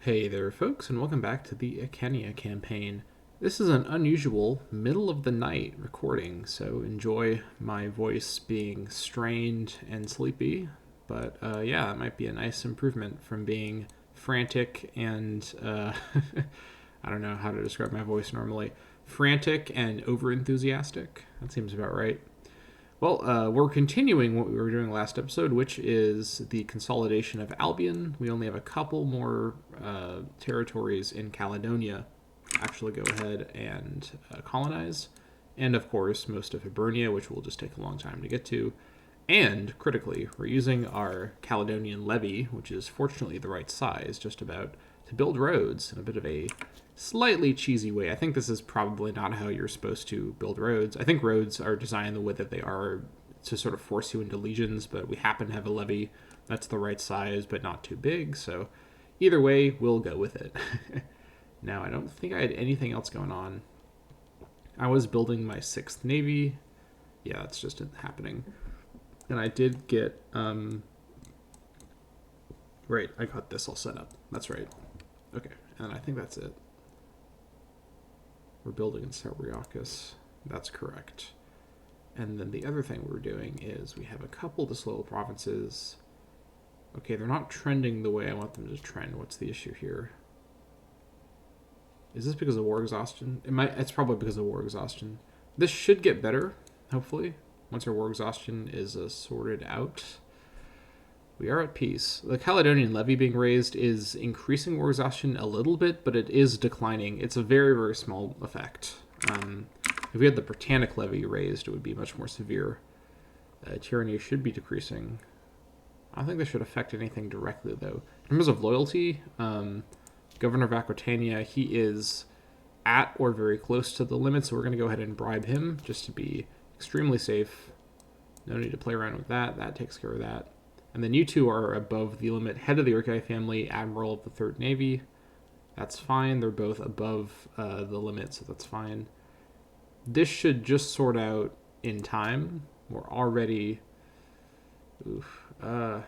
Hey there, folks, and welcome back to the Icenia campaign. This is an unusual middle of the night recording, so enjoy my voice being strained and sleepy. But yeah, it might be a nice improvement from being frantic and I don't know how to describe my voice normally. Frantic and over enthusiastic. That seems about right. Well, we're continuing what we were doing last episode, which is the consolidation of Albion. We only have a couple more territories in Caledonia actually go ahead and colonize. And of course, most of Hibernia, which will just take a long time to get to. And critically, we're using our Caledonian levy, which is fortunately the right size, just about, to build roads in a bit of a slightly cheesy way. I think this is probably not how you're supposed to build roads. I think roads are designed the way that they are to sort of force you into legions, but we happen to have a levy that's the right size but not too big, so either way, we'll go with it. Now, I don't think I had anything else going on. I was building my 6th Navy. Yeah, it's just happening. And I did get, right, I got this all set up. That's right. Okay, and I think that's it. We're building in Sauriacus. That's correct. And then the other thing we're doing is we have a couple disloyal provinces. Okay, they're not trending the way I want them to trend. What's the issue here? Is this because of war exhaustion? It's probably because of war exhaustion. This should get better, hopefully, once our war exhaustion is sorted out. We are at peace. The Caledonian levy being raised is increasing war exhaustion a little bit, but it is declining. It's a very, very small effect. If we had the Britannic levy raised, it would be much more severe. Tyranny should be decreasing. I don't think this should affect anything directly, though. In terms of loyalty, Governor of Aquitania, he is at or very close to the limit, so we're going to go ahead and bribe him just to be extremely safe. No need to play around with that. That takes care of that. And then you two are above the limit. Head of the Urkai family, Admiral of the 3rd Navy. That's fine. They're both above the limit, so that's fine. This should just sort out in time. We're already... I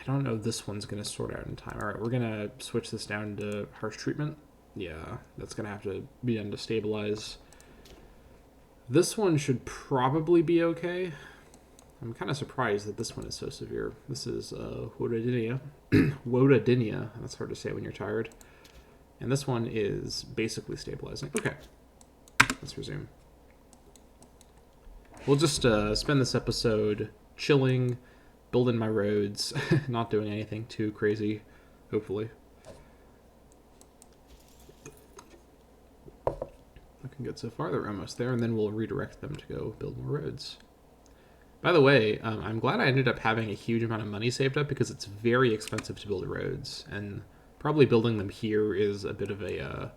don't know if this one's going to sort out in time. All right, we're going to switch this down to harsh treatment. Yeah, that's going to have to be done to stabilize. This one should probably be okay. I'm kind of surprised that this one is so severe. This is Wodadinia. Wodadinia. That's hard to say when you're tired. And this one is basically stabilizing. Okay. Let's resume. We'll just spend this episode chilling, building my roads, not doing anything too crazy, hopefully. Looking good so far. They're almost there, and then we'll redirect them to go build more roads. By the way, I'm glad I ended up having a huge amount of money saved up because it's very expensive to build roads, and probably building them here is a bit of a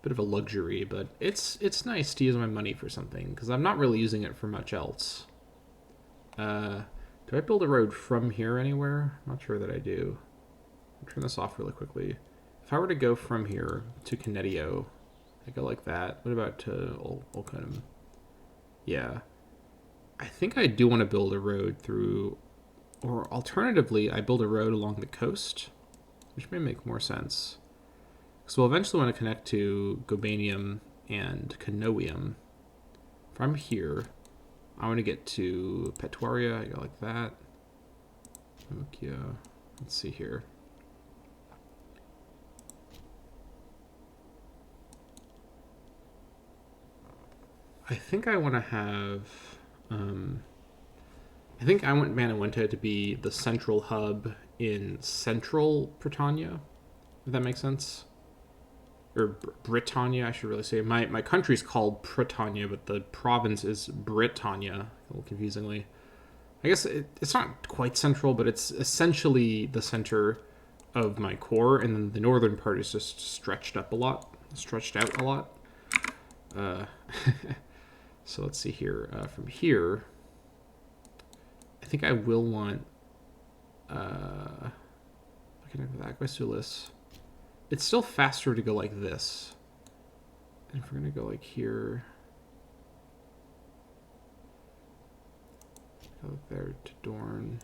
luxury. But it's nice to use my money for something because I'm not really using it for much else. Do I build a road from here anywhere? I'm not sure that I do. I'll turn this off really quickly. If I were to go from here to Canetio, I go like that. What about to Olcunum? Yeah. I think I do want to build a road through, or alternatively, I build a road along the coast, which may make more sense. So we'll eventually want to connect to Gobanium and Canoium. If I'm here, I want to get to Petuaria. I go like that. Okay, let's see here. I think I want to have... I think I want Manawenta to be the central hub in central Britannia, if that makes sense. Or Britannia, I should really say. My country's called Britannia, but the province is Britannia, a little confusingly. I guess it's not quite central, but it's essentially the center of my core, and then the northern part is just stretched out a lot. So let's see here. From here, I think I will want... I can have that Aquasulis. It's still faster to go like this. And if we're going to go like here... Go there to Dorn.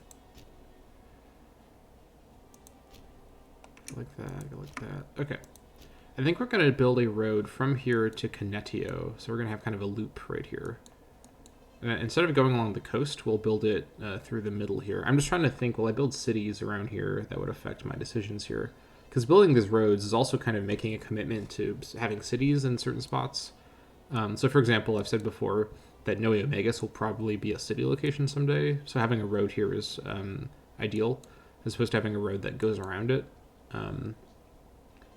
Like that, go like that. Okay. I think we're going to build a road from here to Canetio. So we're going to have kind of a loop right here. Instead of going along the coast, we'll build it through the middle here. I'm just trying to think, will I build cities around here that would affect my decisions here? Because building these roads is also kind of making a commitment to having cities in certain spots. So for example, I've said before that Noe Omegas will probably be a city location someday. So having a road here is ideal, as opposed to having a road that goes around it.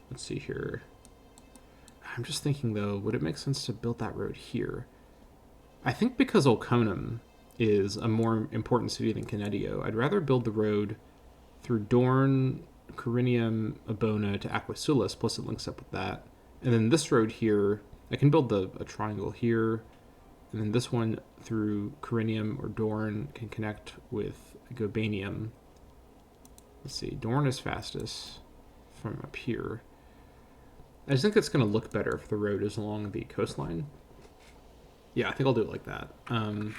Let's see here. I'm just thinking though, would it make sense to build that road here? I think because Olconum is a more important city than Canetio, I'd rather build the road through Dorn, Corinium, Abona to Aquasulis, plus it links up with that. And then this road here, I can build a triangle here, and then this one through Corinium or Dorn can connect with Gobanium. Let's see, Dorn is fastest from up here. I just think it's going to look better if the road is along the coastline. Yeah, I think I'll do it like that. So I'm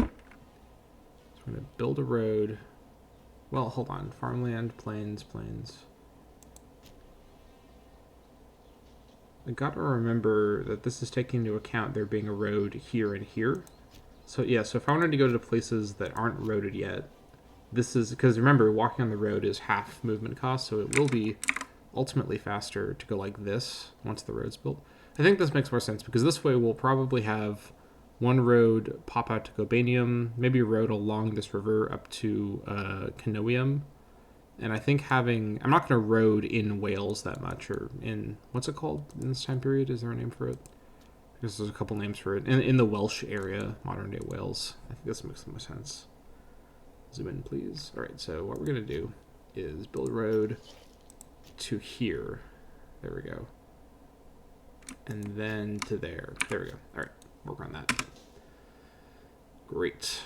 going to build a road. Well, hold on. Farmland, plains. I got to remember that this is taking into account there being a road here and here. So yeah, so if I wanted to go to places that aren't roaded yet, this is, because remember, walking on the road is half movement cost, so it will be ultimately faster to go like this once the road's built. I think this makes more sense because this way we'll probably have one road pop out to Gobanium, maybe a road along this river up to Canoium. And I think having, I'm not going to road in Wales that much, or in, what's it called in this time period? Is there a name for it? I guess there's a couple names for it. In the Welsh area, modern day Wales. I think this makes the most sense. Zoom in, please. All right, so what we're going to do is build a road to here. There we go. And then to there. There we go. All right, work on that. Great.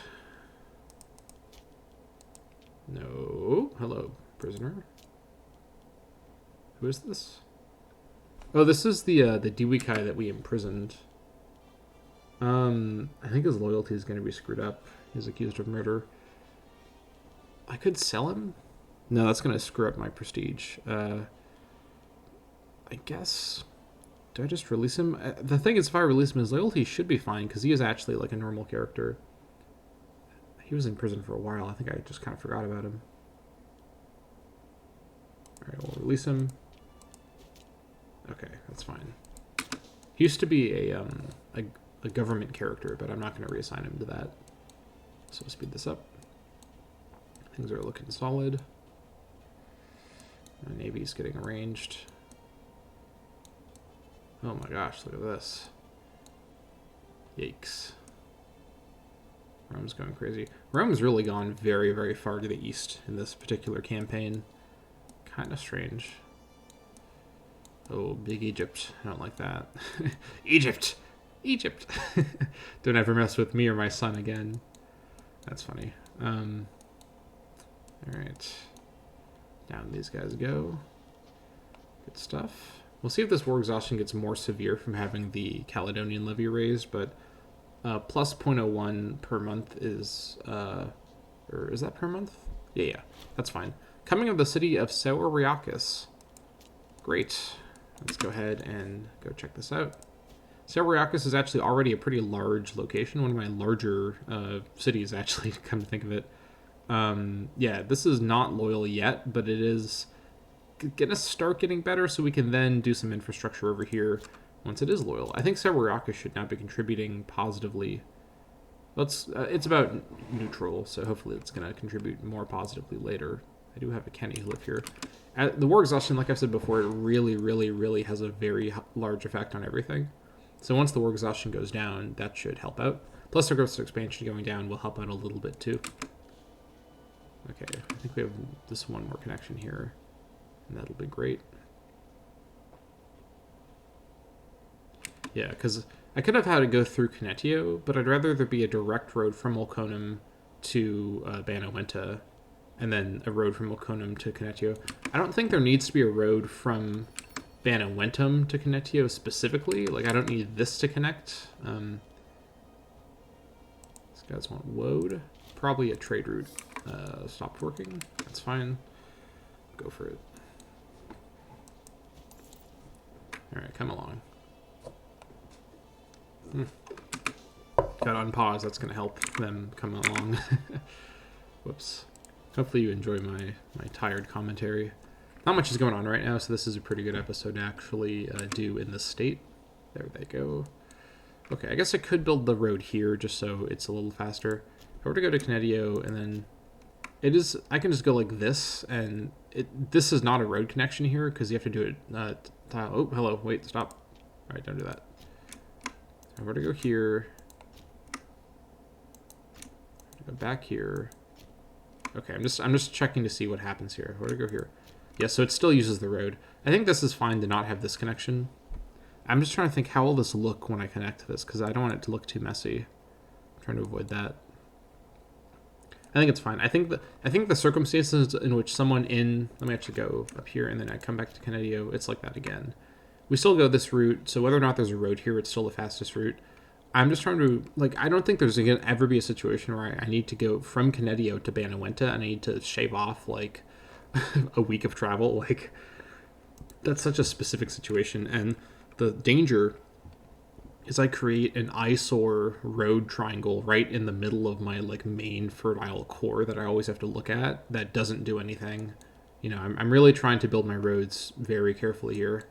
No. Hello, prisoner. Who is this? Oh, this is the Diwikai that we imprisoned. I think his loyalty is going to be screwed up. He's accused of murder. I could sell him? No, that's going to screw up my prestige. I guess... Do I just release him? The thing is, if I release him, his loyalty should be fine, because he is actually like a normal character. He was in prison for a while. I think I just kind of forgot about him. Alright, we'll release him. Okay, that's fine. He used to be a government character, but I'm not going to reassign him to that. So speed this up. Things are looking solid. My navy's getting arranged. Oh my gosh, look at this. Yikes. Rome's going crazy. Rome's really gone very, very far to the east in this particular campaign. Kind of strange. Oh, big Egypt. I don't like that. Egypt! Egypt! Don't ever mess with me or my son again. That's funny. Alright. Down these guys go. Good stuff. We'll see if this war exhaustion gets more severe from having the Caledonian levy raised, but plus 0.01 per month is... or is that per month? Yeah, that's fine. Coming of the city of Sauriakis. Great. Let's go ahead and go check this out. Sauriakis is actually already a pretty large location, one of my larger cities, actually, come to think of it. Yeah, this is not loyal yet, but it is gonna start getting better, so we can then do some infrastructure over here once it is loyal. I think Sauriakis should now be contributing positively. It's about neutral, so hopefully it's gonna contribute more positively later. I do have a Kenny who live here. The war exhaustion, like I've said before, it really, really, really has a very large effect on everything. So once the war exhaustion goes down, that should help out. Plus the growth expansion going down will help out a little bit too. Okay, I think we have this one more connection here, and that'll be great. Yeah, because I could have had to go through Canetio, but I'd rather there be a direct road from Olconum to Banawenta, and then a road from Olconum to Canetio. I don't think there needs to be a road from Banawentum to Canetio specifically. Like, I don't need this to connect. These guys want woad. Probably a trade route stopped working. That's fine. Go for it. Alright, come along. Gotta unpause, that's gonna help them come along. Whoops. Hopefully you enjoy my tired commentary. Not much is going on right now, so this is a pretty good episode to actually do in this state. There they go. Okay, I guess I could build the road here just so it's a little faster. If I were to go to Canetio and then I can just go like this, and this is not a road connection here because you have to do it tile. Oh, hello, wait, stop. All right, don't do that. If I were to go here, go back here. Okay, I'm just checking to see what happens here. Where to go here? Yeah, so it still uses the road. I think this is fine to not have this connection. I'm just trying to think how will this look when I connect to this, because I don't want it to look too messy. I'm trying to avoid that. I think it's fine. I think the circumstances in which someone let me actually go up here and then I come back to Canetio, it's like that again. We still go this route, so whether or not there's a road here, it's still the fastest route. I'm just trying to, like, I don't think there's going to ever be a situation where I need to go from Canetio to Banawenta and I need to shave off, like, a week of travel. Like, that's such a specific situation. And the danger is I create an eyesore road triangle right in the middle of my, like, main fertile core that I always have to look at that doesn't do anything. You know, I'm really trying to build my roads very carefully here.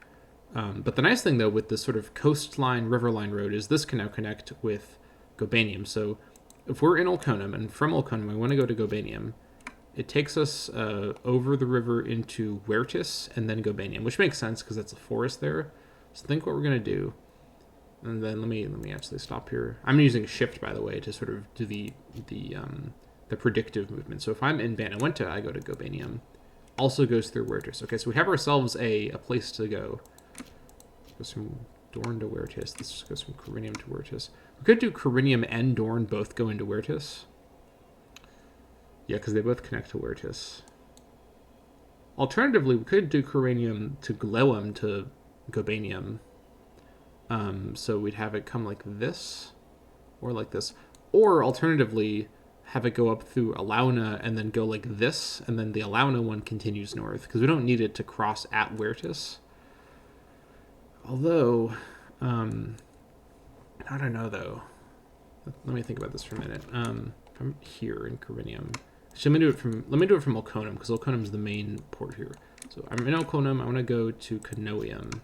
But the nice thing, though, with this sort of coastline, riverline road is this can now connect with Gobanium. So if we're in Ulconum, and from Ulconum I want to go to Gobanium, it takes us over the river into Huertis and then Gobanium, which makes sense because that's a forest there. So think what we're going to do. And then let me actually stop here. I'm using Shift, by the way, to sort of do the predictive movement. So if I'm in Banawenta, I go to Gobanium. Also goes through Huertis. Okay, so we have ourselves a place to go. Goes from Dorn to Huertis. This just goes from Corinium to Huertis. We could do Corinium and Dorn both go into Huertis. Yeah, because they both connect to Huertis. Alternatively, we could do Corinium to Glowum to Gobanium. So we'd have it come like this, or like this. Or alternatively, have it go up through Alauna and then go like this, and then the Alauna one continues north, because we don't need it to cross at Huertis. Although, I don't know though. Let me think about this for a minute. I'm here in Corinium. Let me do it from Ulconum, because Ulconum is the main port here. So I'm in Ulconum. I want to go to Canoium.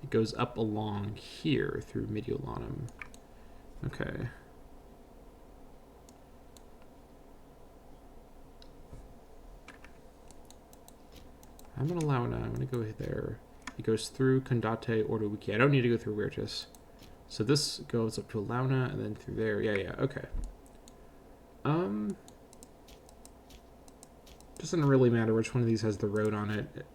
It goes up along here through Mediolanum. Okay. I'm in Alauna. I'm going to go there. It goes through Condate, Ordowiki. I don't need to go through Huertis. So this goes up to Alauna and then through there. Yeah, okay. Doesn't really matter which one of these has the road on it.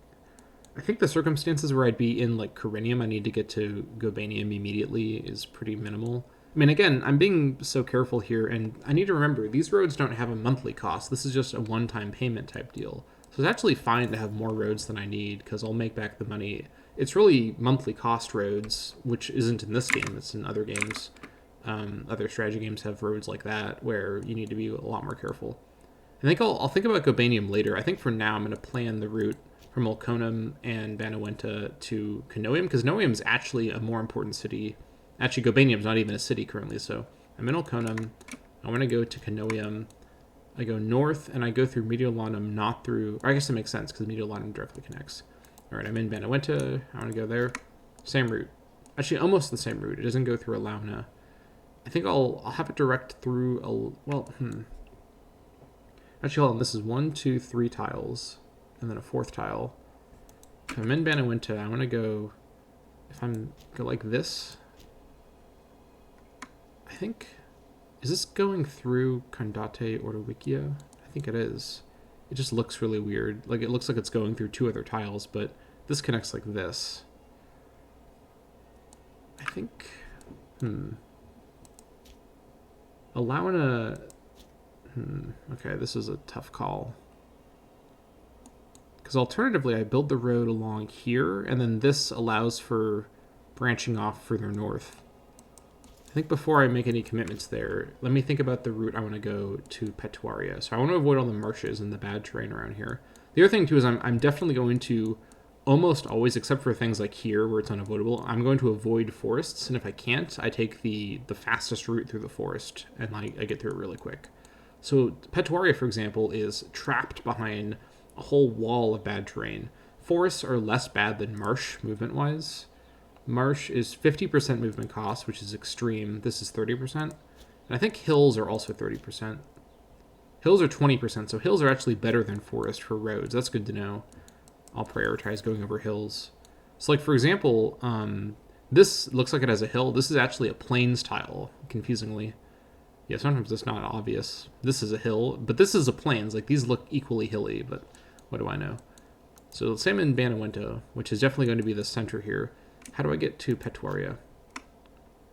I think the circumstances where I'd be in, like, Corinium, I need to get to Gobanium immediately is pretty minimal. I mean, again, I'm being so careful here, and I need to remember, these roads don't have a monthly cost. This is just a one-time payment type deal. So it's actually fine to have more roads than I need, because I'll make back the money. It's really monthly cost roads, which isn't in this game, it's in other games. Other strategy games have roads like that, where you need to be a lot more careful. I think I'll think about Gobanium later. I think for now I'm going to plan the route from Ulconum and Banawenta to Canoium, because Canoium is actually a more important city. Actually, Gobanium is not even a city currently, so I'm in Ulconum. I want to go to Canoium. I go north, and I go through Mediolanum, not through... Or I guess it makes sense, because Mediolanum directly connects. All right, I'm in Banawenta. I want to go there. Same route. Actually, almost the same route. It doesn't go through Alauna. I think I'll have it direct through... Actually, hold on. This is 1, 2, 3 tiles, and then a 4th tile. If I'm in Banawenta, I want to go... If I'm go like this... I think... Is this going through Condate Ordowicia? I think it is. It just looks really weird. Like, it looks like it's going through 2 other tiles, but this connects like this. I think... Alauna... Okay, this is a tough call. Because alternatively, I build the road along here, and then this allows for branching off further north. I think before I make any commitments there, let me think about the route I want to go to Petuaria. So I want to avoid all the marshes and the bad terrain around here. The other thing, too, is I'm definitely going to almost always, except for things like here where it's unavoidable, I'm going to avoid forests, and if I can't, I take the fastest route through the forest, and I get through it really quick. So Petuaria, for example, is trapped behind a whole wall of bad terrain. Forests are less bad than marsh, movement-wise. Marsh is 50% movement cost, which is extreme. This is 30%. And I think hills are also 30%. Hills are 20%, so hills are actually better than forest for roads. That's good to know. I'll prioritize going over hills. So, like, for example, this looks like it has a hill. This is actually a plains tile, confusingly. Yeah, sometimes it's not obvious. This is a hill, but this is a plains. Like, these look equally hilly, but what do I know? So, same in Banawento, which is definitely going to be the center here. How do I get to Petuaria?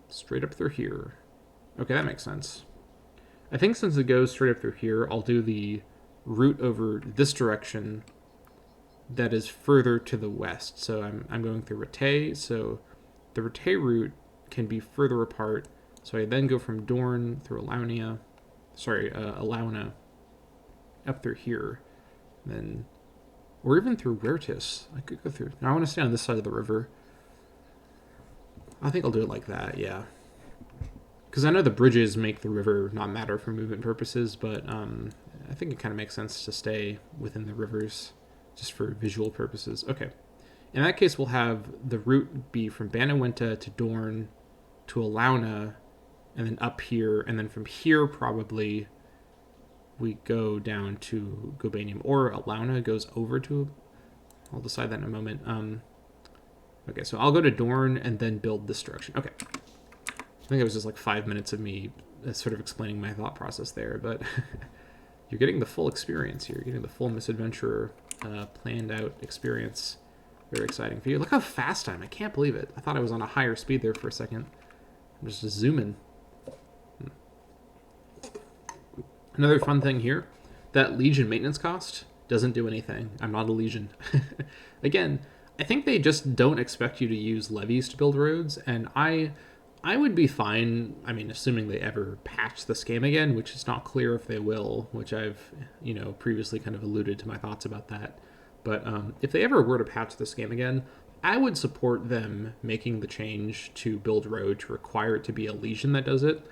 Straight up through here. Okay, that makes sense. I think since it goes straight up through here, I'll do the route over this direction that is further to the west. So I'm going through Rattay, so the Rattay route can be further apart. So I then go from Dorn through Alauna up through here, then, or even through Wertis. I could go through. Now I want to stay on this side of the river. I think I'll do it like that, yeah. Because I know the bridges make the river not matter for movement purposes, but I think it kind of makes sense to stay within the rivers just for visual purposes. Okay. In that case, we'll have the route be from Banawenta to Dorn to Alauna, and then up here, and then from here probably we go down to Gobanium, or Alauna goes over to... I'll decide that in a moment. Okay, so I'll go to Dorn and then build this direction. Okay. I think it was just like 5 minutes of me sort of explaining my thought process there, but you're getting the full experience here. You're getting the full Misadventurer planned out experience. Very exciting for you. Look how fast I am. I can't believe it. I thought I was on a higher speed there for a second. I'm just zooming. Another fun thing here, that Legion maintenance cost doesn't do anything. I'm not a Legion. Again, I think they just don't expect you to use levies to build roads, and I would be fine, I mean, assuming they ever patch this game again, which is not clear if they will, which I've, previously kind of alluded to my thoughts about that. But if they ever were to patch this game again, I would support them making the change to build road to require it to be a Legion that does it.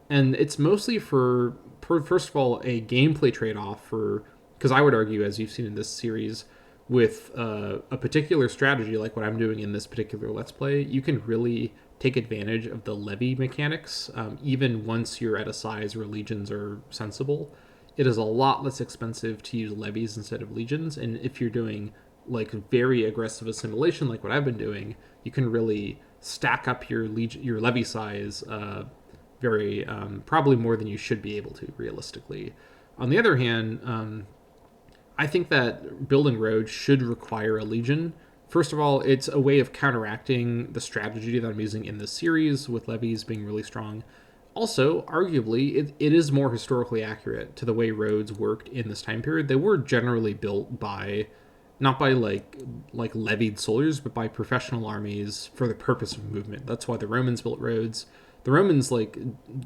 And it's mostly for first of all, a gameplay trade-off for, because I would argue, as you've seen in this series, with a particular strategy like what I'm doing in this particular Let's Play, you can really take advantage of the levy mechanics, even once you're at a size where legions are sensible. It is a lot less expensive to use levies instead of legions, and if you're doing like very aggressive assimilation like what I've been doing, you can really stack up your levy size very probably more than you should be able to realistically. On the other hand, I think that building roads should require a legion. First of all, it's a way of counteracting the strategy that I'm using in this series with levies being really strong. Also, arguably, it is more historically accurate to the way roads worked in this time period. They were generally built by, not by like levied soldiers, but by professional armies for the purpose of movement. That's why the Romans built roads. The Romans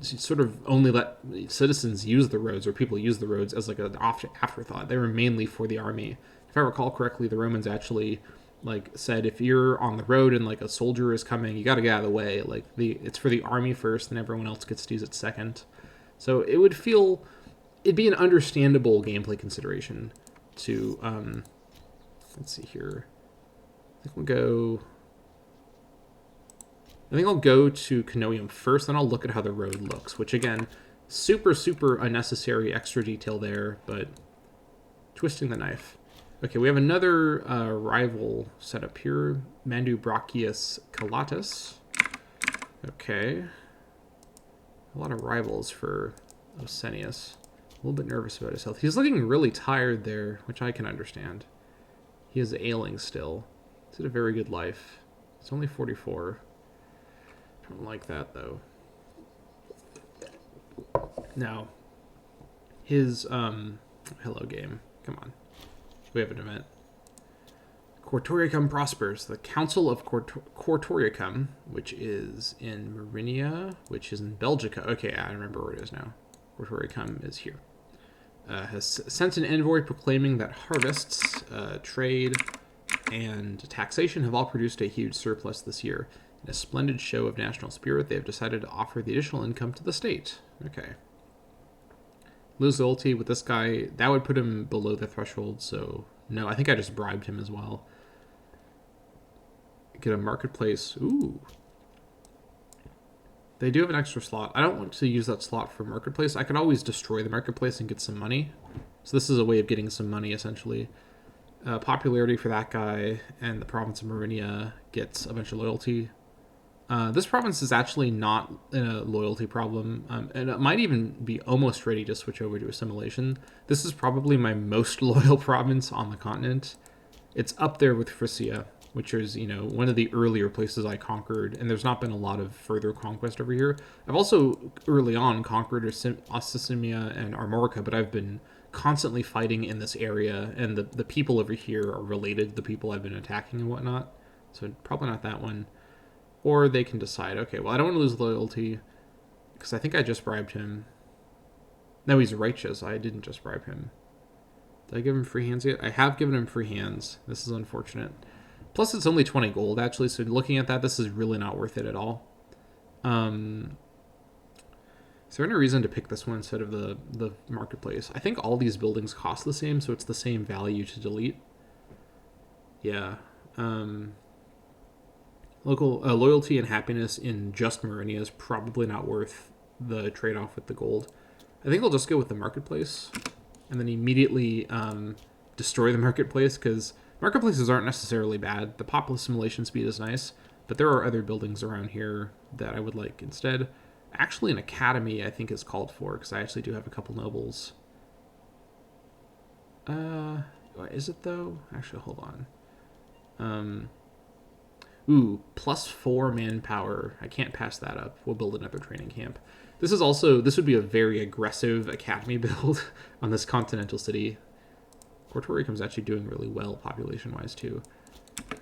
sort of only let citizens use the roads, or people use the roads as like an afterthought. They were mainly for the army. If I recall correctly, the Romans actually said, if you're on the road and like a soldier is coming, you got to get out of the way. It's for the army first, and everyone else gets to use it second. So it'd be an understandable gameplay consideration to let's see here. I think I'll go to Canoium first, then I'll look at how the road looks, which again, super, super unnecessary extra detail there, but twisting the knife. Okay, we have another rival set up here, Mandubrachius Calatus. Okay. A lot of rivals for Osenius. A little bit nervous about his health. He's looking really tired there, which I can understand. He is ailing still. He's had a very good life. It's only 44. Don't like that, though. Now, his, hello game. Come on. We have an event. Cortoriacum prospers. The Council of Cortoriacum, which is in Marinia, which is in Belgica. Okay, I remember where it is now. Cortoriacum is here. Has sent an envoy proclaiming that harvests, trade, and taxation have all produced a huge surplus this year. In a splendid show of national spirit, they have decided to offer the additional income to the state. Okay. Lose loyalty with this guy, that would put him below the threshold, so no, I think I just bribed him as well. Get a marketplace. Ooh. They do have an extra slot. I don't want to use that slot for marketplace. I could always destroy the marketplace and get some money. So this is a way of getting some money, essentially. Popularity for that guy, and the province of Marinia gets a bunch of loyalty. This province is actually not in a loyalty problem, and it might even be almost ready to switch over to assimilation. This is probably my most loyal province on the continent. It's up there with Frisia, which is, one of the earlier places I conquered, and there's not been a lot of further conquest over here. I've also, early on, conquered Icenia and Armorica, but I've been constantly fighting in this area, and the people over here are related to the people I've been attacking and whatnot, so probably not that one. Or they can decide, okay, well, I don't want to lose loyalty, because I think I just bribed him. No, he's righteous. I didn't just bribe him. Did I give him free hands yet? I have given him free hands. This is unfortunate. Plus, it's only 20 gold, actually, so looking at that, this is really not worth it at all. Is there any reason to pick this one instead of the marketplace? I think all these buildings cost the same, so it's the same value to delete. Yeah. Local loyalty and happiness in just Marinia is probably not worth the trade-off with the gold. I think I'll just go with the marketplace and then immediately destroy the marketplace, because marketplaces aren't necessarily bad. The populace assimilation speed is nice, but there are other buildings around here that I would like instead. Actually, an academy I think is called for, because I actually do have a couple nobles. Is it though? Actually, hold on. Ooh, +4 manpower. I can't pass that up. We'll build another training camp. This would be a very aggressive academy build on this continental city. Cortoricum's actually doing really well population-wise too.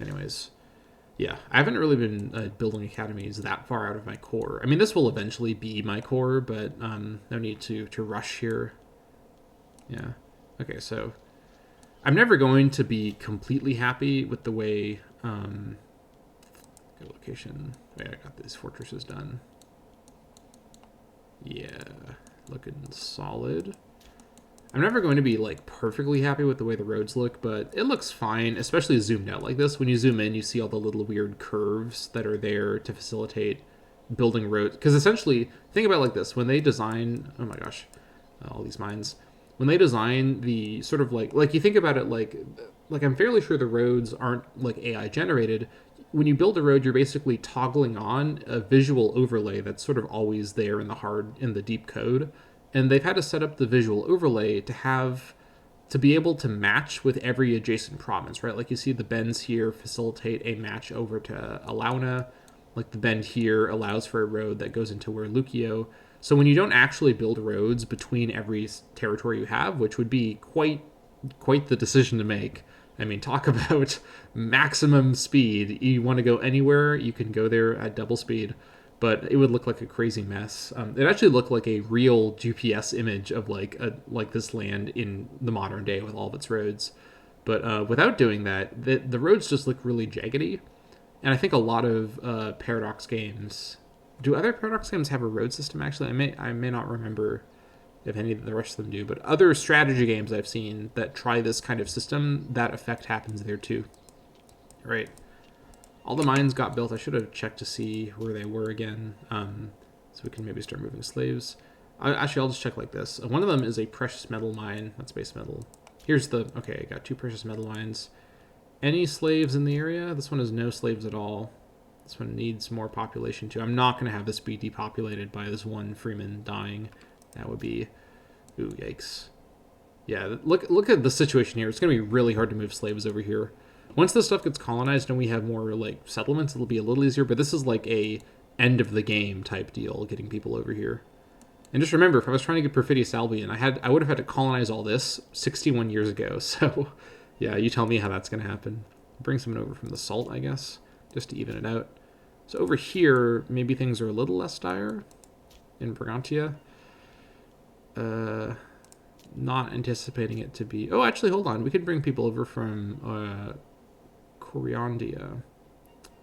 Anyways, yeah, I haven't really been building academies that far out of my core. I mean, this will eventually be my core, but no need to rush here. Yeah. Okay, so I'm never going to be completely happy with the way... location. Oh, yeah, I got these fortresses done. Yeah, looking solid. I'm never going to be like perfectly happy with the way the roads look, but it looks fine, especially zoomed out like this. When you zoom in, you see all the little weird curves that are there to facilitate building roads. Because essentially, think about it like this. When they design, oh my gosh, all these mines. When they design the sort of like you think about it like I'm fairly sure the roads aren't like AI generated. When you build a road, you're basically toggling on a visual overlay that's sort of always there in the deep code. And they've had to set up the visual overlay to be able to match with every adjacent province, right? Like you see the bends here facilitate a match over to Alauna. Like the bend here allows for a road that goes into Lucio. So when you don't actually build roads between every territory you have, which would be quite the decision to make. I mean, talk about maximum speed. You want to go anywhere, you can go there at double speed, but it would look like a crazy mess. It actually looked like a real GPS image of like this land in the modern day with all of its roads. But without doing that, the roads just look really jaggedy. And I think a lot of Paradox games... Do other Paradox games have a road system, actually? I may not remember if any of the rest of them do, but other strategy games I've seen that try this kind of system, that effect happens there too. All right. All the mines got built. I should have checked to see where they were again, so we can maybe start moving slaves. Actually, I'll just check like this. One of them is a precious metal mine. That's base metal. Okay, I got 2 precious metal mines. Any slaves in the area? This one has no slaves at all. This one needs more population too. I'm not going to have this be depopulated by this one freeman dying. That would be... Ooh, yikes. Yeah, look at the situation here. It's going to be really hard to move slaves over here. Once this stuff gets colonized and we have more like settlements, it'll be a little easier, but this is like a end of the game type deal, getting people over here. And just remember, if I was trying to get Perfidious Albion, I would have had to colonize all this 61 years ago. So, yeah, you tell me how that's going to happen. Bring someone over from the Salt, I guess, just to even it out. So over here, maybe things are a little less dire in Brigantia. Not anticipating it to be... Oh, actually, hold on. We could bring people over from Coriandia.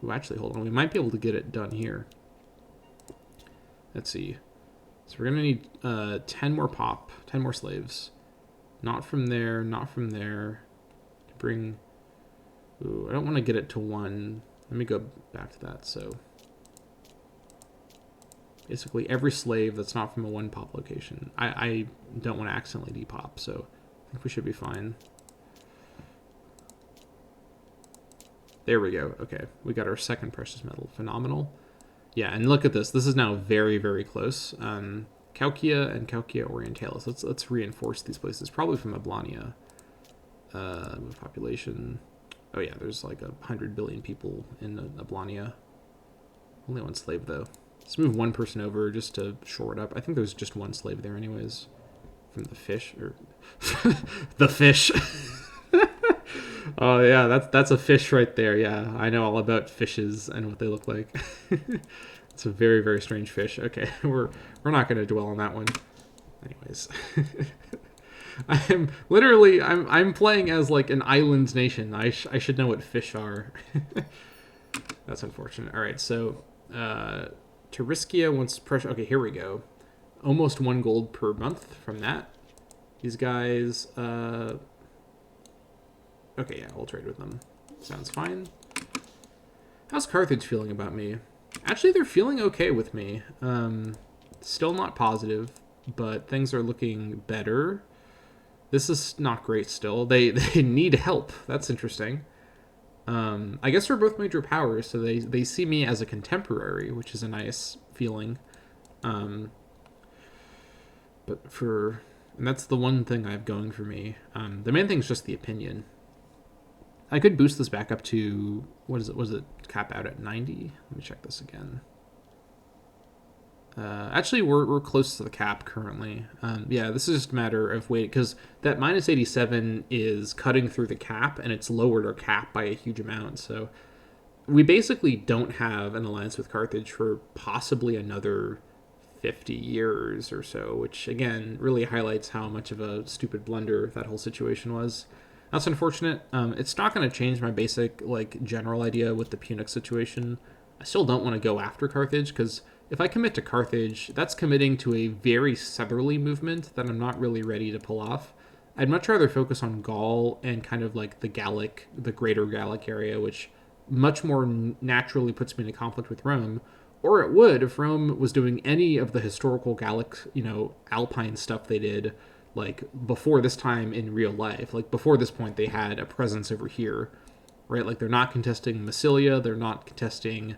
Ooh, actually, hold on. We might be able to get it done here. Let's see. So we're going to need 10 more 10 more slaves. Not from there, not from there. Bring... Ooh, I don't want to get it to 1. Let me go back to that. So basically every slave that's not from a 1 pop location. I don't want to accidentally depop, so I think we should be fine. There we go. Okay, we got our second precious metal. Phenomenal. Yeah, and look at this. This is now very, very close. Caucia and Caucia Orientalis. Let's reinforce these places. Probably from Ablania. Population. Oh yeah, there's like 100 billion people in Ablania. Only 1 slave though. Let's move 1 person over just to shore it up. I think there's just 1 slave there anyways. From the fish or the fish. Oh yeah, that's a fish right there. Yeah, I know all about fishes and what they look like. It's a very, very strange fish. Okay, we're not going to dwell on that one. Anyways, I'm playing as like an island nation. I should know what fish are. That's unfortunate. All right, so Teriskia wants pressure. Okay, here we go. Almost 1 gold per month from that. These guys. Okay, yeah, we'll trade with them. Sounds fine. How's Carthage feeling about me? Actually, they're feeling okay with me. Still not positive, but things are looking better. This is not great still. They need help. That's interesting. I guess we're both major powers, so they see me as a contemporary, which is a nice feeling. And that's the one thing I have going for me. The main thing is just the opinion. I could boost this back up to, what is it? Was it cap out at 90? Let me check this again. Actually, we're close to the cap currently. Yeah, this is just a matter of wait, because that minus 87 is cutting through the cap, and it's lowered our cap by a huge amount. So we basically don't have an alliance with Carthage for possibly another 50 years or so, which, again, really highlights how much of a stupid blunder that whole situation was. That's unfortunate. It's not going to change my basic, like, general idea with the Punic situation. I still don't want to go after Carthage, because if I commit to Carthage, that's committing to a very southerly movement that I'm not really ready to pull off. I'd much rather focus on Gaul and kind of like the greater Gallic area, which much more naturally puts me in a conflict with Rome. Or it would if Rome was doing any of the historical Gallic, Alpine stuff they did, like before this time in real life. Like before this point, they had a presence over here, right? Like they're not contesting Massilia, they're not contesting,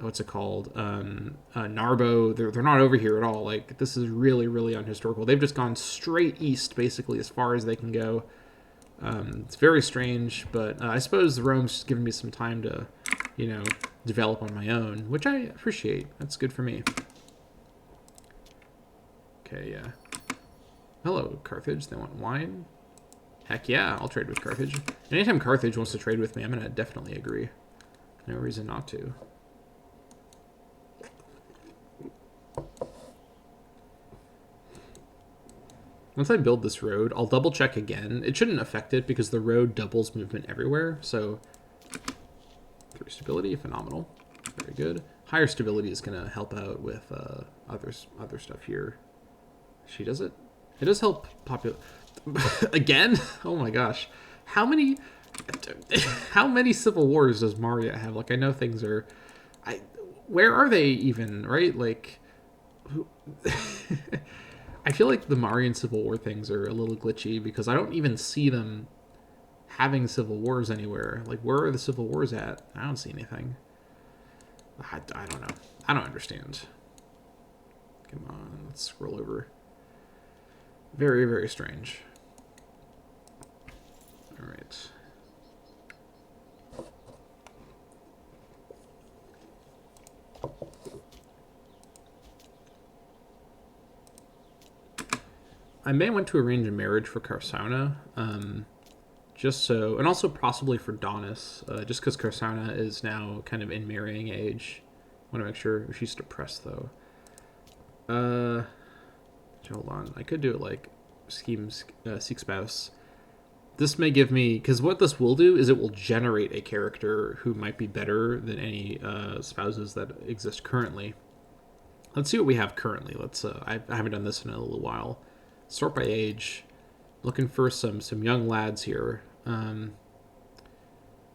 what's it called? Narbo. They're not over here at all. Like this is really, really unhistorical. They've just gone straight east, basically, as far as they can go. It's very strange, but I suppose Rome's just giving me some time to, develop on my own, which I appreciate. That's good for me. Okay, yeah. Hello, Carthage. They want wine? Heck yeah, I'll trade with Carthage. Anytime Carthage wants to trade with me, I'm going to definitely agree. No reason not to. Once I build this road, I'll double check again. It shouldn't affect it because the road doubles movement everywhere. So 3 stability, phenomenal. Very good. Higher stability is going to help out with other stuff here. She does it. It does help populate. Again? Oh my gosh. How many civil wars does Maria have? Like, I know things are... where are they even, right? Like... I feel like the Marian Civil War things are a little glitchy because I don't even see them having civil wars anywhere. Like, where are the civil wars at? I don't see anything. I don't know. I don't understand. Come on, let's scroll over. Very, very strange. All right. I may want to arrange a marriage for Karsana, just so, and also possibly for Donis, just because Karsana is now kind of in marrying age. I want to make sure she's depressed though. Hold on, I could do it like seek spouse. This may give me, because what this will do is it will generate a character who might be better than any spouses that exist currently. Let's see what we have currently. I haven't done this in a little while. Sort by age. Looking for some young lads here.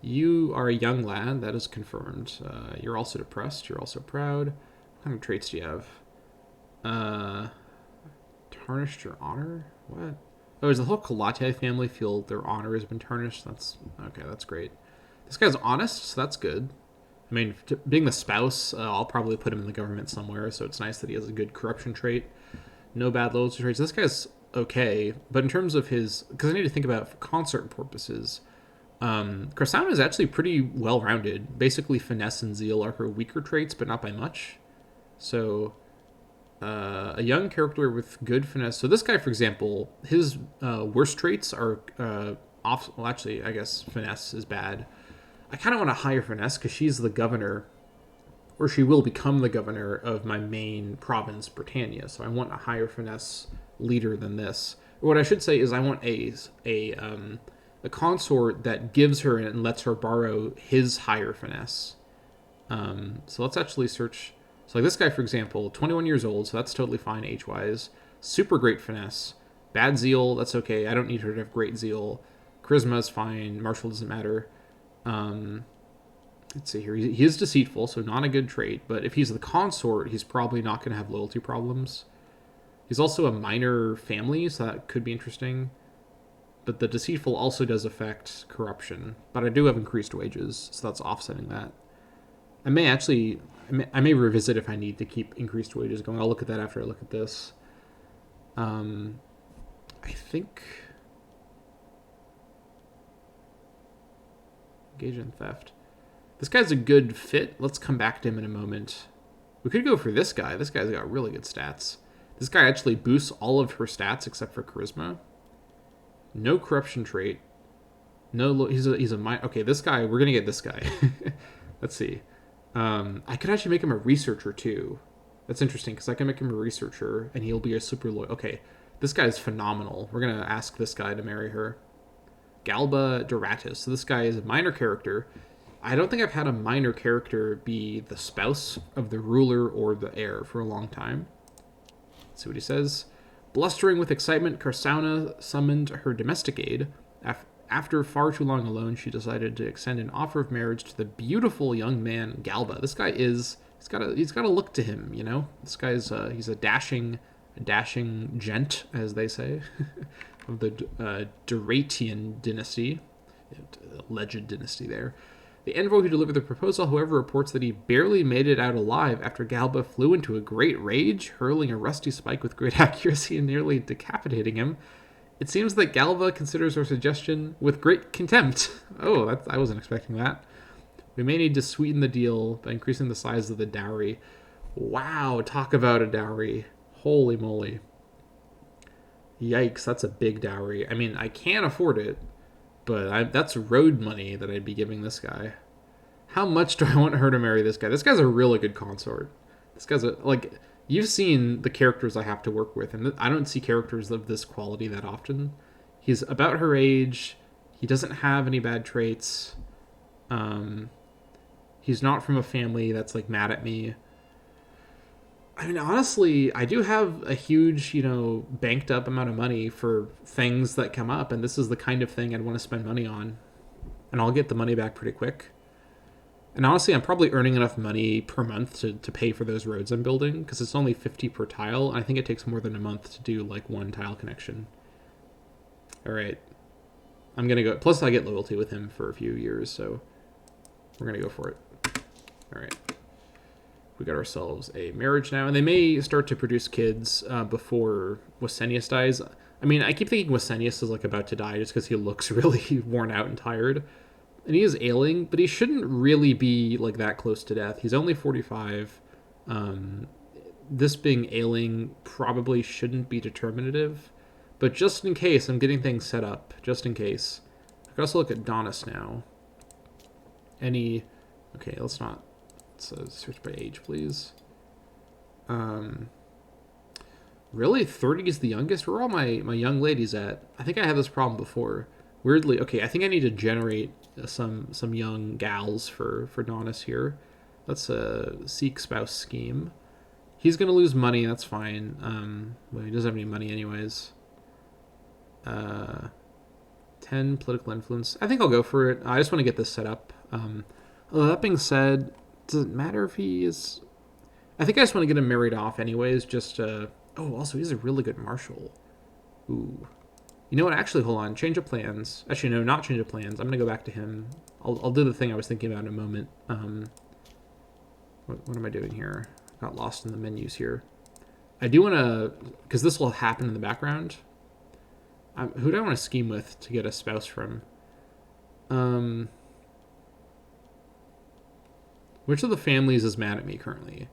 You are a young lad, that is confirmed. You're also depressed. You're also proud. What kind of traits do you have? Tarnished your honor? What? Oh, does the whole Kalate family feel their honor has been tarnished? That's okay. That's great. This guy's honest, so that's good. I mean, being the spouse, I'll probably put him in the government somewhere, so it's nice that he has a good corruption trait. No bad loyalty traits. This guy's okay, but in terms of his... Because I need to think about it for concert purposes. Corsauna is actually pretty well-rounded. Basically, finesse and zeal are her weaker traits, but not by much. So, a young character with good finesse. So this guy, for example, his worst traits are... well, actually, I guess finesse is bad. I kind of want a higher finesse because she's the governor, or she will become the governor of my main province, Britannia. So I want a higher finesse leader than this. Or what I should say is I want a consort that gives her and lets her borrow his higher finesse. So let's actually search. So like this guy, for example, 21 years old, so that's totally fine age-wise. Super great finesse. Bad zeal, that's okay. I don't need her to have great zeal. Charisma is fine. Martial doesn't matter. Let's see here. He is deceitful, so not a good trait. But if he's the consort, he's probably not going to have loyalty problems. He's also a minor family, so that could be interesting. But the deceitful also does affect corruption. But I do have increased wages, so that's offsetting that. I may revisit if I need to keep increased wages going. I'll look at that after I look at this. I think... Engage in theft. This guy's a good fit. Let's come back to him in a moment. We could go for this guy. This guy's got really good stats. This guy actually boosts all of her stats except for charisma. No corruption trait. No, he's a minor. Okay, this guy, we're gonna get this guy. Let's see. I could actually make him a researcher too. That's interesting because I can make him a researcher and he'll be a super loyal. Okay, this guy is phenomenal. We're gonna ask this guy to marry her. Galba Doratus. So this guy is a minor character. I don't think I've had a minor character be the spouse of the ruler or the heir for a long time. Let's see what he says. Blustering with excitement, Corsauna summoned her domestic aide. After far too long alone, she decided to extend an offer of marriage to the beautiful young man Galba. This guy is... He's got a look to him, you know? This guy's he's a dashing gent, as they say. Of the Duratian dynasty, alleged dynasty there. The envoy who delivered the proposal, however, reports that he barely made it out alive after Galba flew into a great rage, hurling a rusty spike with great accuracy and nearly decapitating him. It seems that Galba considers her suggestion with great contempt. Oh, I wasn't expecting that. We may need to sweeten the deal by increasing the size of the dowry. Wow, talk about a dowry. Holy moly. Yikes, that's a big dowry. I mean, I can't afford it, but that's road money that I'd be giving this guy. How much do I want her to marry this guy? This guy's a really good consort. This guy's you've seen the characters I have to work with, and I don't see characters of this quality that often. He's about her age. He doesn't have any bad traits. He's not from a family that's like mad at me. I mean, honestly, I do have a huge, banked up amount of money for things that come up, and this is the kind of thing I'd want to spend money on. And I'll get the money back pretty quick. And honestly, I'm probably earning enough money per month to pay for those roads I'm building, because it's only 50 per tile, and I think it takes more than a month to do, like, one tile connection. Alright. I'm going to go... Plus, I get loyalty with him for a few years, so we're going to go for it. Alright. We got ourselves a marriage now, and they may start to produce kids before Icenia dies. I mean, I keep thinking Icenia is like about to die just because he looks really worn out and tired. And he is ailing, but he shouldn't really be like that close to death. He's only 45. This being ailing probably shouldn't be determinative. But just in case, I'm getting things set up. Just in case. I can also look at Donis now. Okay, let's not... Let's search by age, please. Really? 30 is the youngest? Where are all my young ladies at? I think I had this problem before. Weirdly, okay, I think I need to generate some young gals for Donis here. Let's seek spouse scheme. He's gonna lose money. That's fine. Well, he doesn't have any money anyways. Uh, 10 political influence. I think I'll go for it. I just want to get this set up. That being said, does it matter if he is? I think I just want to get him married off anyways. Just also he's a really good marshal. Ooh. You know what? Actually, hold on. Change of plans. Actually, no, not change of plans. I'm gonna go back to him. I'll do the thing I was thinking about in a moment. What am I doing here? Got lost in the menus here. I do want to, because this will happen in the background. Who do I want to scheme with to get a spouse from? Which of the families is mad at me currently?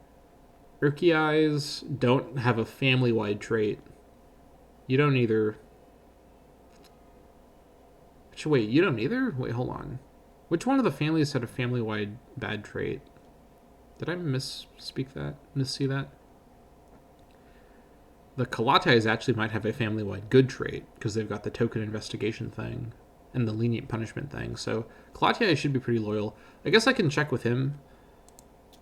Urki don't have a family-wide trait. You don't either. Wait, you don't either? Wait, hold on. Which one of the families had a family-wide bad trait? Did I missee that? The Kalatais actually might have a family-wide good trait because they've got the token investigation thing and the lenient punishment thing. So Kalatai should be pretty loyal. I guess I can check with him.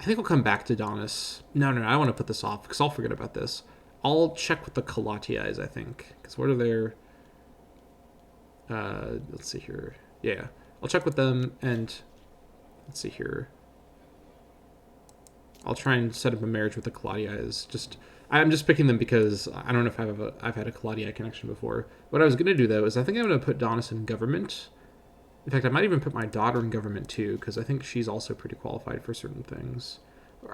I think we'll come back to Donis. No, I want to put this off because I'll forget about this. I'll check with the Kalatais, I think. Because what are their... let's see here. Yeah, I'll check with them and... Let's see here. I'll try and set up a marriage with the Kalatais. I'm just picking them because I don't know if I've had a Kalatai connection before. What I was going to do, though, is I think I'm going to put Donis in government. In fact, I might even put my daughter in government, too, because I think she's also pretty qualified for certain things.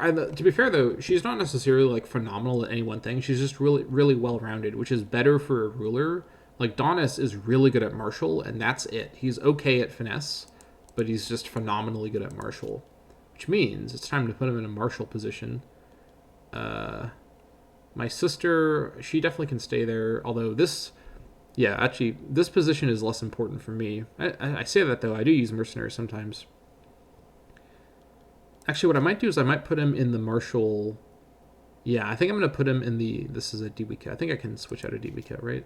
To be fair, though, she's not necessarily, like, phenomenal at any one thing. She's just really, really well-rounded, which is better for a ruler. Like, Donis is really good at martial, and that's it. He's okay at finesse, but he's just phenomenally good at martial. Which means it's time to put him in a martial position. My sister, she definitely can stay there. Although this position is less important for me. I say that, though. I do use mercenaries sometimes. Actually, what I might do is I might put him in the martial... Yeah, I think I'm going to put him in the... This is a Dwika. I think I can switch out a Dwika, right?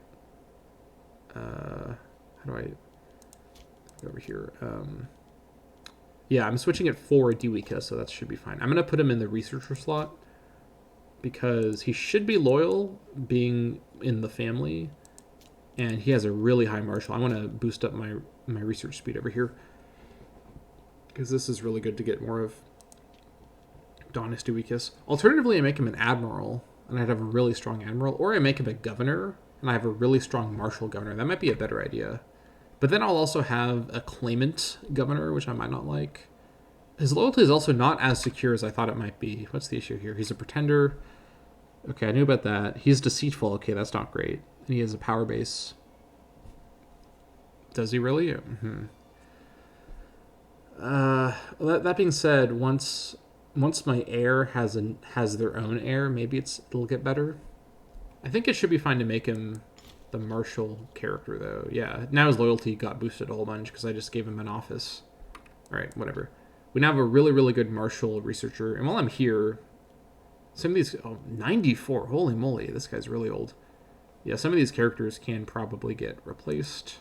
How do I... Go over here. Yeah, I'm switching it for a Dwika, so that should be fine. I'm going to put him in the researcher slot because he should be loyal being in the family, and he has a really high martial. I want to boost up my research speed over here because this is really good to get more of Donis Dwikas. Alternatively, I make him an admiral, and I'd have a really strong admiral, or I make him a governor, and I have a really strong martial governor. That might be a better idea. But then I'll also have a claimant governor, which I might not like. His loyalty is also not as secure as I thought it might be. What's the issue here? He's a pretender. Okay, I knew about that. He's deceitful. Okay, that's not great. And he has a power base. Does he really? Mm-hmm. That being said, once my heir has their own heir, maybe it'll get better. I think it should be fine to make him the martial character, though. Yeah, now his loyalty got boosted a whole bunch because I just gave him an office. All right, whatever. We now have a really, really good martial researcher. And while I'm here, some of these... Oh, 94. Holy moly, this guy's really old. Yeah, some of these characters can probably get replaced.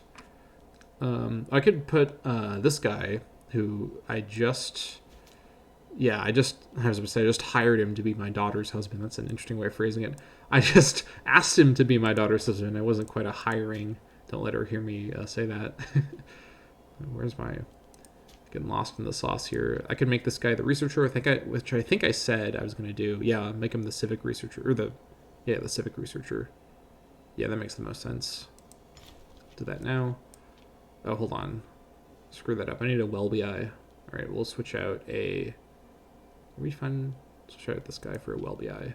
I could put this guy, who I just hired him to be my daughter's husband. That's an interesting way of phrasing it. I just asked him to be my daughter's husband. It wasn't quite a hiring. Don't let her hear me say that. Where's my... Getting lost in the sauce here. I could make this guy the researcher, which I think I said I was going to do. Yeah, make him the civic researcher, or the civic researcher. Yeah, that makes the most sense. Do that now. Oh, hold on. Screw that up. I need a Welby eye. All right, we'll switch out a... Switch out this guy for a Welby eye.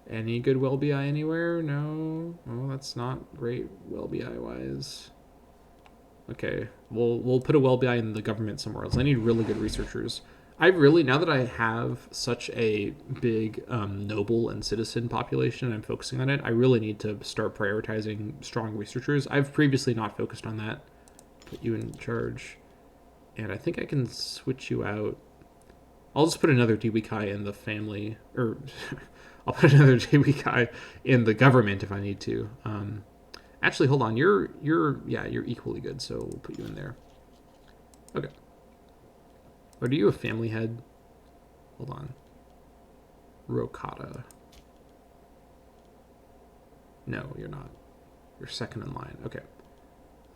Any good Welby eye anywhere? No. Oh, that's not great Welby eye wise. Okay, we'll put a Welby eye in the government somewhere else. I need really good researchers. Now that I have such a big noble and citizen population and I'm focusing on it, I really need to start prioritizing strong researchers. I've previously not focused on that. Put you in charge. And I think I can switch you out. I'll just put another Dwekai in the family, or I'll put another Dwekai in the government if I need to. Actually, hold on. You're equally good, so we'll put you in there. Okay. Are you a family head? Hold on. Rokata. No, you're not. You're second in line. Okay.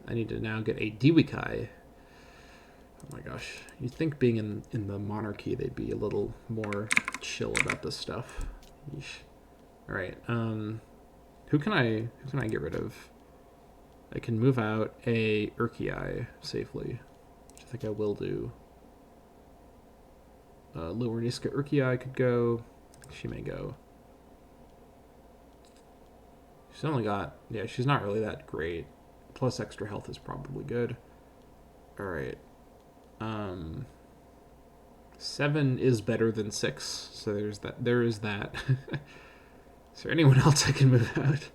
I need to now get a Diwikai. Oh my gosh. You'd think being in the monarchy, they'd be a little more chill about this stuff. Yeesh. Alright, who can I get rid of? I can move out a Urkii safely, which I think I will do. Lower Niska Urkii could go. She may go. She's only got... Yeah, she's not really that great. Plus extra health is probably good. Alright. 7 is better than 6, so there is that. Is there anyone else I can move out?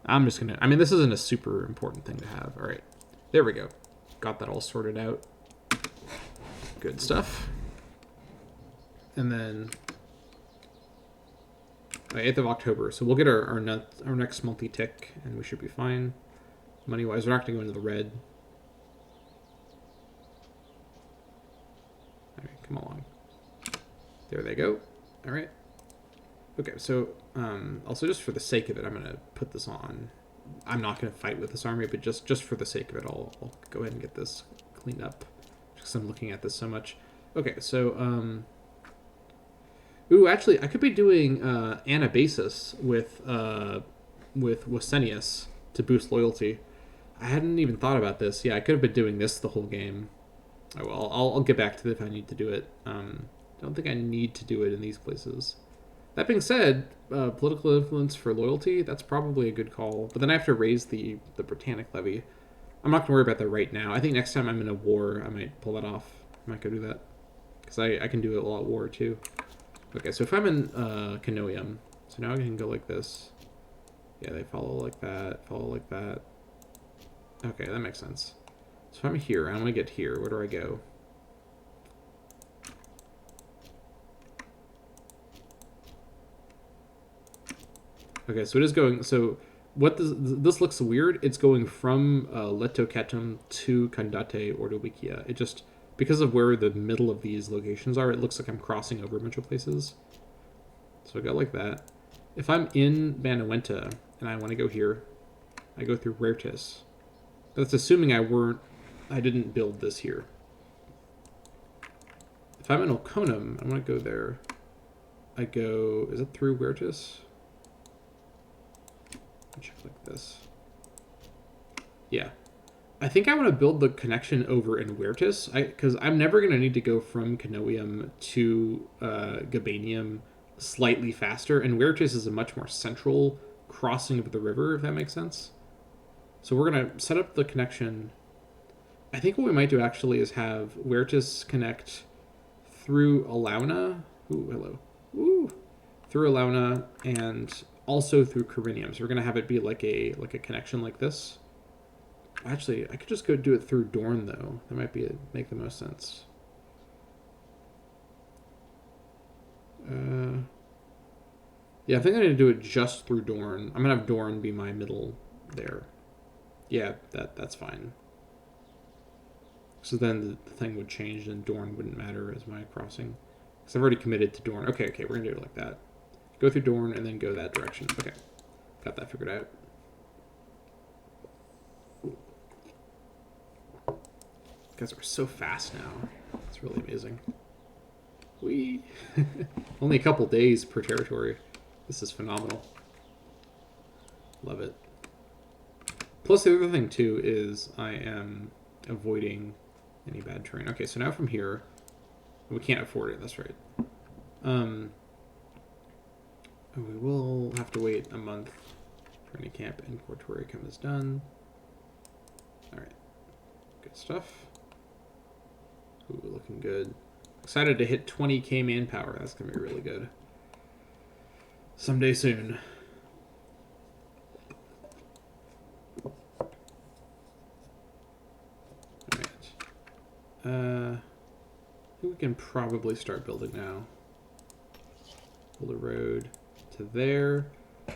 I'm just gonna... I mean, this isn't a super important thing to have. Alright. There we go. Got that all sorted out. Good stuff. And then... 8th of October. So we'll get our next multi-tick, and we should be fine. Money-wise, we're not going to go into the red. Alright, come along. There they go. Alright. Okay, so also just for the sake of it, I'm going to put this on. I'm not going to fight with this army, but just for the sake of it, I'll go ahead and get this cleaned up. Just because I'm looking at this so much. Okay, so... Ooh, actually, I could be doing Anabasis with Wasenius to boost loyalty. I hadn't even thought about this. Yeah, I could have been doing this the whole game. Oh, well, I'll get back to it if I need to do it. I don't think I need to do it in these places. That being said, political influence for loyalty, that's probably a good call. But then I have to raise the Britannic levy. I'm not going to worry about that right now. I think next time I'm in a war, I might pull that off. I might go do that. Because I can do it a lot war, too. Okay, so if I'm in Canoium, so now I can go like this. Yeah, they follow like that, follow like that. Okay, that makes sense. So if I'm here, I want to get here. Where do I go? Okay, so it is going... So what this looks weird. It's going from Letoketum to Kandate or Wikia. It just... Because of where the middle of these locations are, it looks like I'm crossing over a bunch of places. So I go like that. If I'm in Banawenta and I want to go here, I go through Huertas. That's assuming I didn't build this here. If I'm in Oconum, I want to go there. I go... Is it through Huertas? Check like this. Yeah. I think I want to build the connection over in Huertas, because I'm never going to need to go from Canoium to Gabanium slightly faster, and Huertas is a much more central crossing of the river, if that makes sense. So we're going to set up the connection. I think what we might do actually is have Huertas connect through Alauna. Ooh, hello. Ooh. Through Alauna and also through Corinium. So we're going to have it be like a connection like this. Actually, I could just go do it through Dorn, though. That might make the most sense. Yeah, I think I need to do it just through Dorn. I'm going to have Dorn be my middle there. Yeah, that's fine. So then the thing would change and Dorn wouldn't matter as my crossing. Because I've already committed to Dorn. Okay, we're going to do it like that. Go through Dorn and then go that direction. Okay, got that figured out. You guys are so fast now. It's really amazing. Whee! Only a couple days per territory. This is phenomenal. Love it. Plus the other thing too is I am avoiding any bad terrain. Okay, so now from here, we can't afford it, that's right. We will have to wait a month for any camp and Cortoricum is done. Alright. Good stuff. Ooh, looking good. Excited to hit 20k manpower. That's going to be really good. Someday soon. Alright. I think we can probably start building now. Build a road. to there.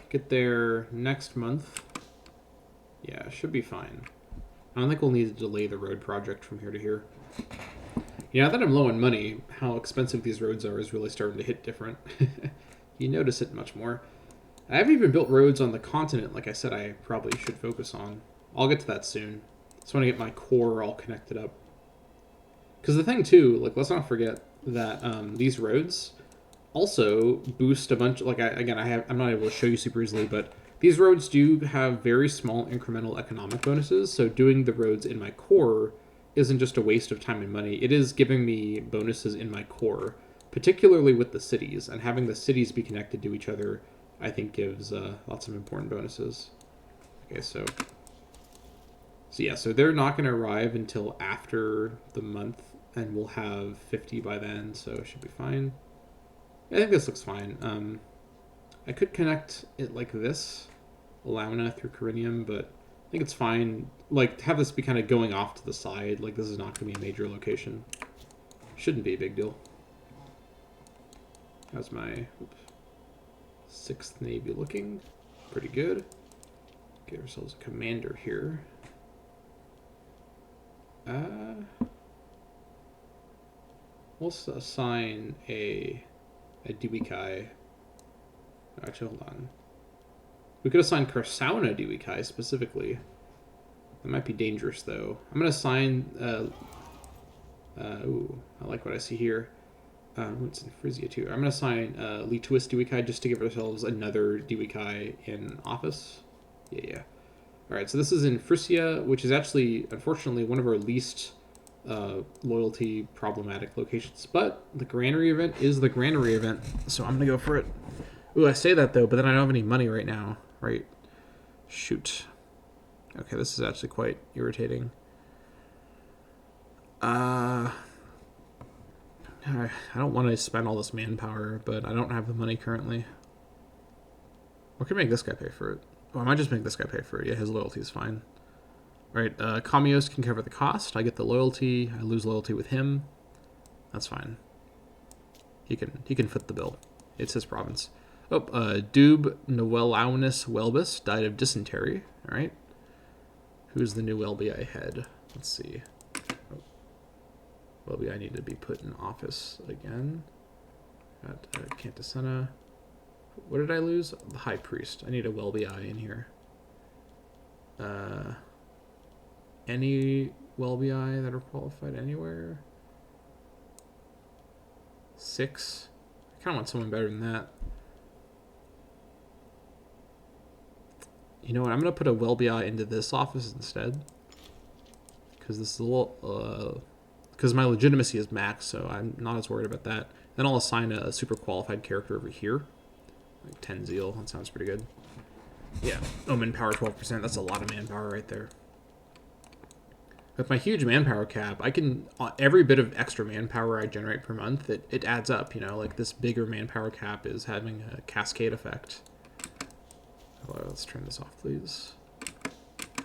Get there next month. Yeah, should be fine. I don't think we'll need to delay the road project from here to here. Yeah, now that I'm low on money, how expensive these roads are is really starting to hit different. You notice it much more. I haven't even built roads on the continent like I said I probably should focus on. I'll get to that soon. Just want to get my core all connected up. Because the thing too, like let's not forget that these roads also boost a bunch. Like I'm not able to show you super easily, but these roads do have very small incremental economic bonuses. So doing the roads in my core isn't just a waste of time and money. It is giving me bonuses in my core, particularly with the cities, and having the cities be connected to each other, I think gives lots of important bonuses. Okay, so yeah, so they're not going to arrive until after the month, and we'll have 50 by then, so it should be fine. I think this looks fine. I could connect it like this, Launa through Corinium, but I think it's fine. Like, have this be kind of going off to the side. Like, this is not going to be a major location. Shouldn't be a big deal. How's my 6th Navy looking? Pretty good. Get ourselves a commander here. We'll assign a Duikai. Actually, hold on. We could assign Karsauna Duikai specifically. That might be dangerous, though. I'm going to assign... ooh, I like what I see here. It's in Frisia, too. I'm going to assign Lituus Duikai just to give ourselves another Duikai in office. Yeah. Alright, so this is in Frisia, which is actually, unfortunately, one of our least loyalty problematic locations. But the granary event is the granary event, so I'm going to go for it. Ooh, I say that, though, but then I don't have any money right now. Right. Shoot. Okay, this is actually quite irritating. I don't want to spend all this manpower, but I don't have the money currently. Or can I make this guy pay for it? Oh, I might just make this guy pay for it. Yeah, his loyalty is fine. Alright, Kamios can cover the cost. I get the loyalty. I lose loyalty with him. That's fine. He can foot the bill. It's his province. Oh, Dub Noelaunus Welbus died of dysentery. Alright. Who's the new LBI head? Let's see. Oh. LBI need to be put in office again. Got Cantasena. What did I lose? The High Priest. I need a WellBI in here. Any WellBI that are qualified anywhere? 6. I kind of want someone better than that. You know what? I'm going to put a WellBI into this office instead. Because this is a little... because my legitimacy is max, so I'm not as worried about that. Then I'll assign a super qualified character over here. Like 10 zeal, that sounds pretty good. Yeah, Omen power 12%, that's a lot of manpower right there. With my huge manpower cap, I can, every bit of extra manpower I generate per month, it adds up, you know, like this bigger manpower cap is having a cascade effect. Hello, let's turn this off, please.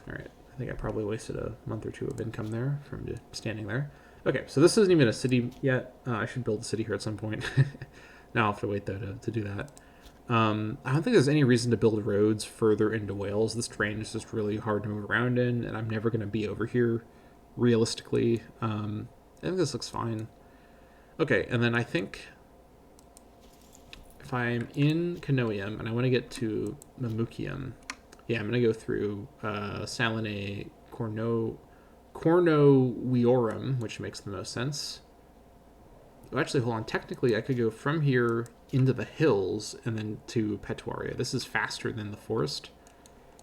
Alright, I think I probably wasted a month or 2 of income there from just standing there. Okay, so this isn't even a city yet. I should build a city here at some point. Now I'll have to wait, though, to do that. I don't think there's any reason to build roads further into Wales. This terrain is just really hard to move around in, and I'm never going to be over here, realistically. I think this looks fine. Okay, and then I think if I'm in Canoium and I want to get to Mamukium, yeah, I'm going to go through Salinae Cornoviorum, which makes the most sense. Oh, actually, hold on. Technically, I could go from here into the hills and then to Petuaria. This is faster than the forest.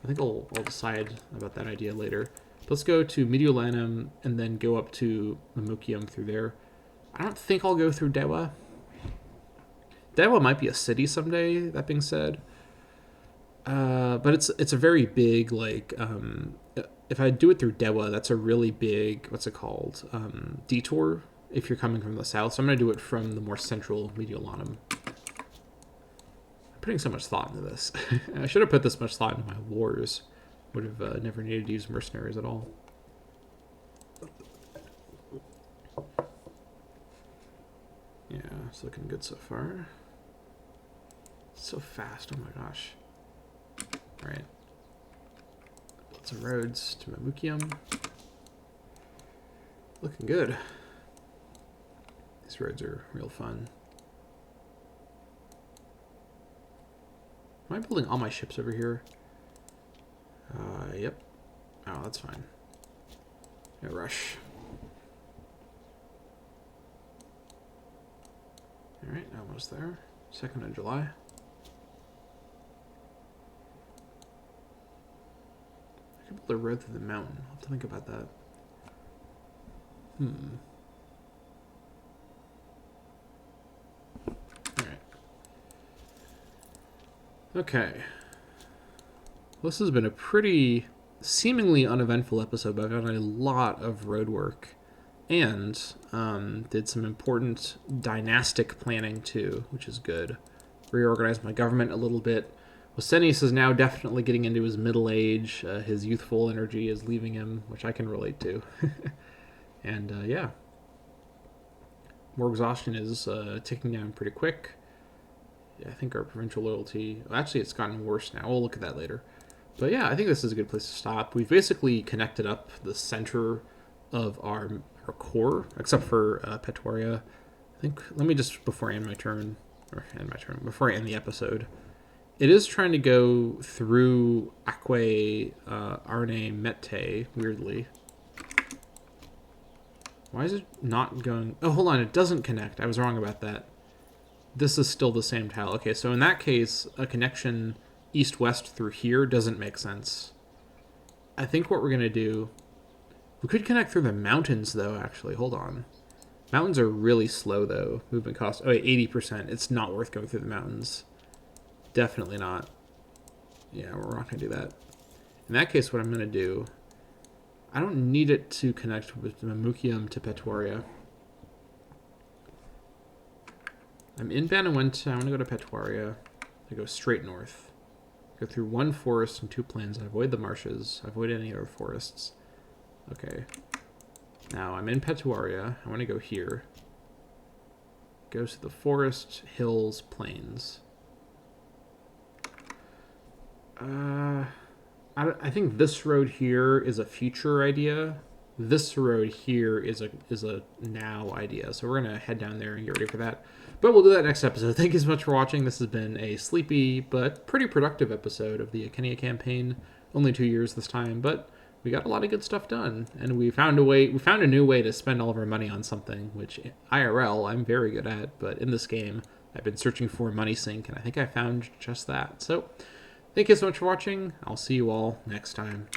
I think I'll decide about that idea later. But let's go to Mediolanum and then go up to Mamukium through there. I don't think I'll go through Dewa. Dewa might be a city someday, that being said. But it's a very big, like, if I do it through Dewa, that's a really big, what's it called, detour if you're coming from the south. So I'm going to do it from the more central Mediolanum. I'm putting so much thought into this. I should have put this much thought into my wars. Would have never needed to use mercenaries at all. Yeah, it's looking good so far. So fast, oh my gosh. Alright. Build some roads to Mamukium. Looking good. These roads are real fun. Am I building all my ships over here? Yep. Oh, that's fine. No rush. Alright, almost there. 2nd of July. I could build a road through the mountain. I'll have to think about that. Alright. Okay. This has been a pretty seemingly uneventful episode, but I've done a lot of road work and did some important dynastic planning too, which is good. Reorganized my government a little bit. Wasenius is now definitely getting into his middle age. His youthful energy is leaving him, which I can relate to. And yeah, more exhaustion is ticking down pretty quick. Yeah, I think our provincial loyalty... Actually, it's gotten worse now. We'll look at that later. But yeah, I think this is a good place to stop. We've basically connected up the center of our core, except for Pettoria. I think, let me just, before I end my turn, before I end the episode, it is trying to go through Acque Arne Mette, weirdly. Why is it not going... Oh, hold on, it doesn't connect. I was wrong about that. This is still the same tile. Okay, so in that case, a connection east-west through here doesn't make sense. I think what we're going to do... We could connect through the mountains, though, actually. Hold on. Mountains are really slow, though. Movement cost... Oh, wait, 80%. It's not worth going through the mountains. Definitely not. Yeah, we're not going to do that. In that case, what I'm going to do... I don't need it to connect with Mamukium to Pettoria. I'm in Banawenta. I want to go to Pettoria. I go straight north. Go through one forest and 2 plains. I avoid the marshes. I avoid any other forests. Okay. Now I'm in Pettoria. I want to go here. Goes to the forest, hills, plains. I think this road here is a future idea. This road here is a now idea. So we're going to head down there and get ready for that. But we'll do that next episode. Thank you so much for watching. This has been a sleepy but pretty productive episode of the Icenia campaign. Only 2 years this time, but we got a lot of good stuff done. And we found a new way to spend all of our money on something, which IRL I'm very good at, but in this game I've been searching for money sink, and I think I found just that. So thank you so much for watching. I'll see you all next time.